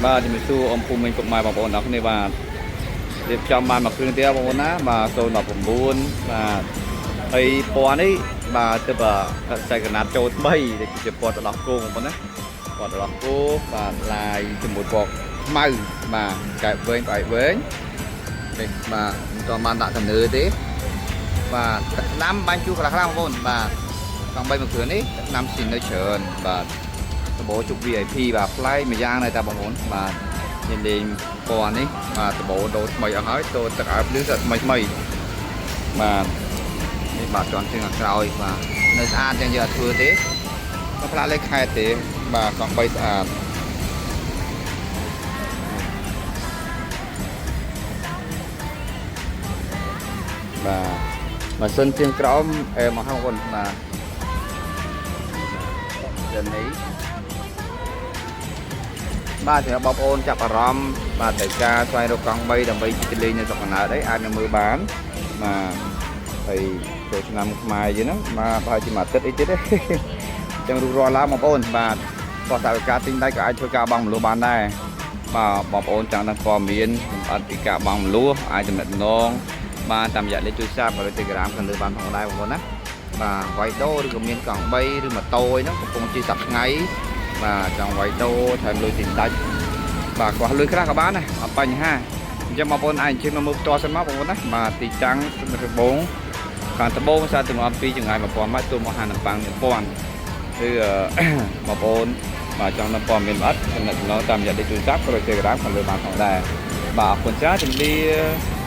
បាទជំរាបសួរអ៊ំពូមីងពុកម៉ែបងប្អូនអរគ្នាបាទរៀបចំបានមកគ្រឿងទៀតបងប្អូនណាបាទ019បាទហើយពណ៌នេះបាទទៅបើខ្សែក្រណាត់ចូល3ដែលជាពណ៌ទៅដោះគោបងប្អូនណាពណ៌ទៅដោះគោបាទឡាយជាមួយពណ៌ខ្មៅបាទកែបវែងផ្អែកវែងនេះបាទមិនតបានដាក់ទៅលើទេបាទទឹកដាំបាញ់ជូរខ្លះៗបងប្អូនបាទកង់3មួយគ្រឿងនេះទឹកដាំស៊ីននៅច្រើនបាទដបជុក VIP បាទផ្លែមួយយ៉ាងដែរតាបងប្អូនបាទនិយាយលេងពណ៌នេះបាទដបដូរថ្មីអស់ហើយចូលទឹកឲ្យភ្លឺស្អាតថ្មីបាទនេះបាទជន់ជើងខាងក្រោយបាទនៅស្អាតយ៉ាងយើងអត់ធ្វើទេមកផ្លាកលេខខែទេបាទកង់3ស្អាតបាទម៉ាស៊ីនជើងក្រោមមកហើយបងប្អូនបាទយ៉ាងនេះបាទសម្រាប់បងប្អូនចាប់អារម្មណ៍បាទតែការស្វែងរកកង់3ដើម្បីជិះលេងនៅស្រុកកណ្ដាលអីអាចនឹងមើលបានបាទហើយចូលឆ្នាំខ្មែរយើងហ្នឹងបាទបើជាមួយអាទិត្យអីទៀតទេចឹងរួចរាល់ឡើងបងប្អូនបាទបោះសារការទិញដៃក៏អាចធ្វើការបង់មលុះបានដែរបាទបងប្អូនចង់ដឹងព័ត៌មានសម្បត្តិពីការបង់មលុះអាចចំណេះដំណងបានតាមរយៈលេខទូរស័ព្ទឬ Telegram ខាងលើបានផងដែរបងប្អូនណាបាទវាយដូរឬក៏មានកង់3ឬម៉ូតូអីហ្នឹងកំពុងជិះសប្តាហ៍ថ្ងៃបាទចង់វាយដូរថែមលុយទិញដាច់បាទខ្វះលុយខ្លះក៏បានដែរអត់បញ្ហាអញ្ចឹងបងប្អូនអាចអញ្ជើញមកមើលផ្ទាល់សិនមកបងប្អូនណាបាទទីតាំងដំបងខាងត្បូងសារចំនួន2ចង្ងាយ1000ម៉ែត្រទល់មកហានប៉ាំង1000គឺបងប្អូនបាទចង់ដល់ព័ត៌មានអត់ចំណេះចំណងតាមរយៈលេខទូរស័ព្ទឬ Telegram ខាងលើបានផងដែរបាទអរគុណច្រើនជំរាប